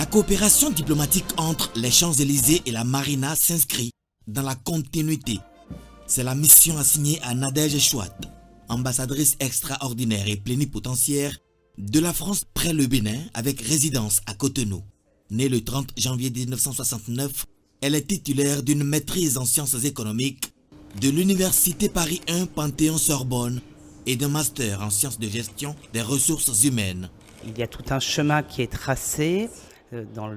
La coopération diplomatique entre les Champs-Élysées et la Marina s'inscrit dans la continuité. C'est la mission assignée à Nadège Chouat, ambassadrice extraordinaire et plénipotentiaire de la France près le Bénin avec résidence à Cotonou. Née le 30 janvier 1969, elle est titulaire d'une maîtrise en sciences économiques de l'Université Paris 1 Panthéon-Sorbonne et d'un master en sciences de gestion des ressources humaines. Il y a tout un chemin qui est tracé dans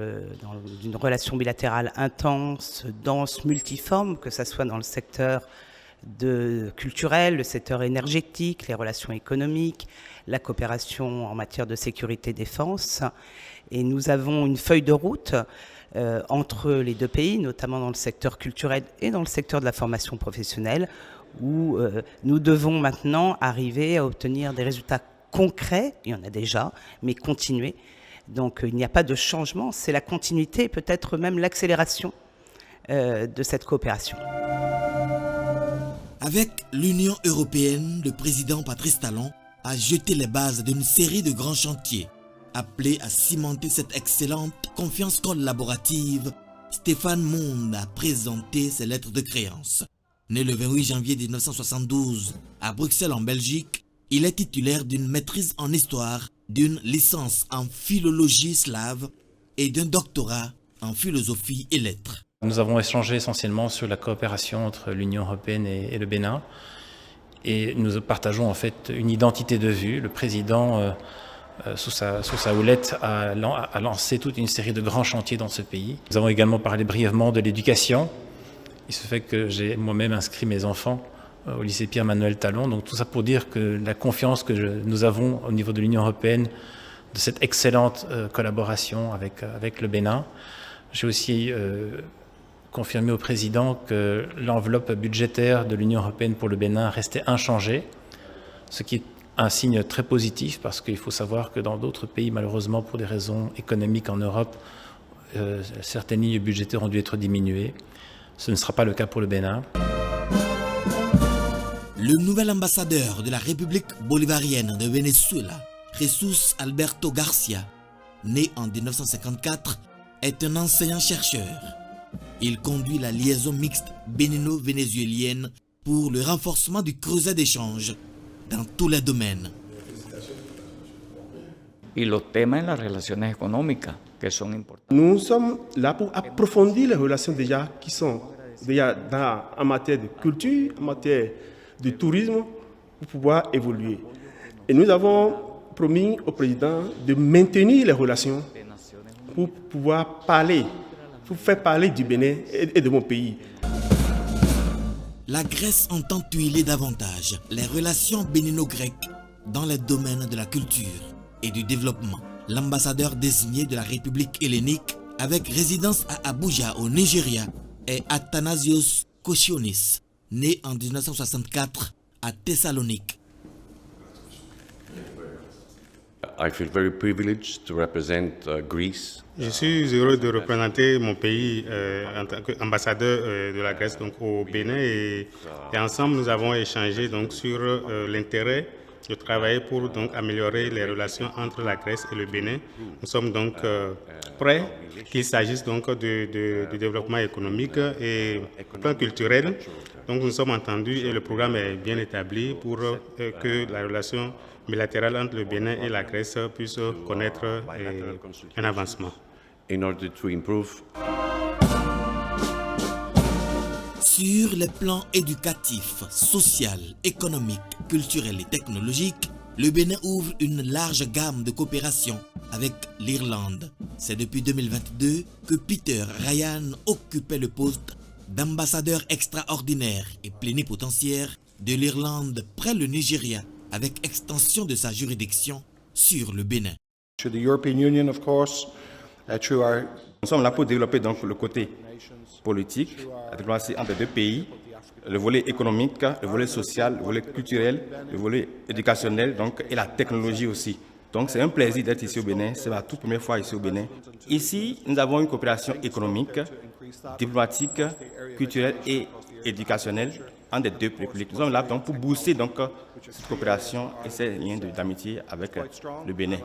une relation bilatérale intense, dense, multiforme, que ce soit dans le secteur culturel, le secteur énergétique, les relations économiques, la coopération en matière de sécurité-défense. Et nous avons une feuille de route entre les deux pays, notamment dans le secteur culturel et dans le secteur de la formation professionnelle, où nous devons maintenant arriver à obtenir des résultats concrets, il y en a déjà, mais continuer. Donc il n'y a pas de changement, c'est la continuité, peut-être même l'accélération de cette coopération. Avec l'Union européenne, le président Patrice Talon a jeté les bases d'une série de grands chantiers. Appelé à cimenter cette excellente confiance collaborative, Stéphane Monde a présenté ses lettres de créance. Né le 28 janvier 1972 à Bruxelles en Belgique, il est titulaire d'une maîtrise en histoire, d'une licence en philologie slave et d'un doctorat en philosophie et lettres. Nous avons échangé essentiellement sur la coopération entre l'Union européenne et le Bénin. Et nous partageons en fait une identité de vue. Le président, sous sa houlette, a lancé toute une série de grands chantiers dans ce pays. Nous avons également parlé brièvement de l'éducation. Il se fait que j'ai moi-même inscrit mes enfants au lycée Pierre-Manuel Talon. Donc tout ça pour dire que la confiance que nous avons au niveau de l'Union européenne, de cette excellente collaboration avec le Bénin. J'ai aussi confirmé au président que l'enveloppe budgétaire de l'Union européenne pour le Bénin restait inchangée, ce qui est un signe très positif parce qu'il faut savoir que dans d'autres pays, malheureusement pour des raisons économiques en Europe, certaines lignes budgétaires ont dû être diminuées. Ce ne sera pas le cas pour le Bénin. Le nouvel ambassadeur de la République bolivarienne de Venezuela, Jesus Alberto Garcia, né en 1954, est un enseignant-chercheur. Il conduit la liaison mixte bénino-vénézuélienne pour le renforcement du creuset d'échange dans tous les domaines. Nous sommes là pour approfondir les relations qui sont en matière de culture, en matière de tourisme, pour pouvoir évoluer. Et nous avons promis au président de maintenir les relations pour pouvoir parler, pour faire parler du Bénin et de mon pays. La Grèce entend huiler davantage les relations bénino-grecques dans les domaines de la culture et du développement. L'ambassadeur désigné de la République hellénique avec résidence à Abuja au Nigeria est Athanasios Kochionis, né en 1964 à Thessalonique. I feel very privileged to represent Greece. Je suis heureux de représenter mon pays en tant qu'ambassadeur de la Grèce donc, au Bénin et ensemble nous avons échangé donc, sur l'intérêt de travailler pour donc, améliorer les relations entre la Grèce et le Bénin. Nous sommes donc prêts, qu'il s'agisse donc du développement économique et plan culturel. Donc nous sommes entendus et le programme est bien établi pour que la relation bilatérale entre le Bénin et la Grèce puisse connaître un avancement. In order to improve. Sur les plans éducatifs, social, économique, culturel et technologique, le Bénin ouvre une large gamme de coopération avec l'Irlande. C'est depuis 2022 que Peter Ryan occupait le poste d'ambassadeur extraordinaire et plénipotentiaire de l'Irlande près le Nigeria, avec extension de sa juridiction sur le Bénin. To the European Union, of course, nous sommes là pour développer donc le côté politique, la diplomatie entre deux pays, le volet économique, le volet social, le volet culturel, le volet éducationnel donc, et la technologie aussi. Donc c'est un plaisir d'être ici au Bénin, c'est ma toute première fois ici au Bénin. Ici, nous avons une coopération économique, diplomatique, culturelle et éducationnelle entre les deux républiques. Nous sommes là donc, pour booster donc, cette coopération et ces liens d'amitié avec le Bénin.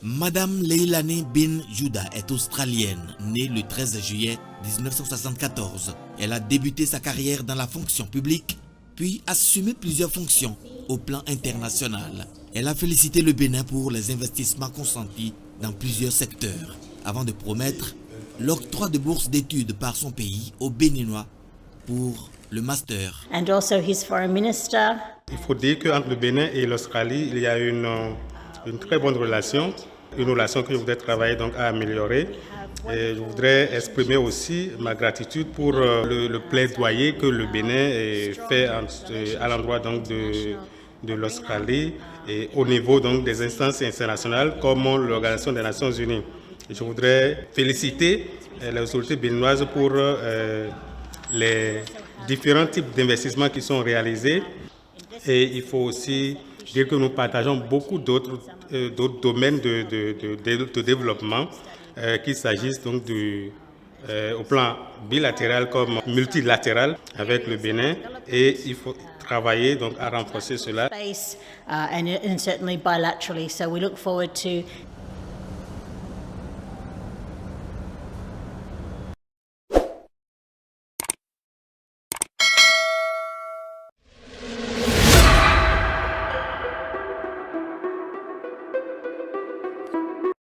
Madame Leilani Bin Judah est australienne, née le 13 juillet 1974. Elle a débuté sa carrière dans la fonction publique, puis assumé plusieurs fonctions au plan international. Elle a félicité le Bénin pour les investissements consentis dans plusieurs secteurs, avant de promettre l'octroi de bourses d'études par son pays aux Béninois pour le master. And also his foreign minister. Il faut dire qu'entre le Bénin et l'Australie, il y a une très bonne relation, une relation que je voudrais travailler donc à améliorer. Et je voudrais exprimer aussi ma gratitude pour le plaidoyer que le Bénin fait à l'endroit donc de l'Australie et au niveau donc des instances internationales comme l'Organisation des Nations Unies. Et je voudrais féliciter les autorités béninoises pour les différents types d'investissements qui sont réalisés. Et il faut aussi dire que nous partageons beaucoup d'autres domaines de développement, qu'il s'agisse donc au plan bilatéral comme multilatéral avec le Bénin, et il faut travailler donc à renforcer cela. And certainly bilaterally. So we look forward to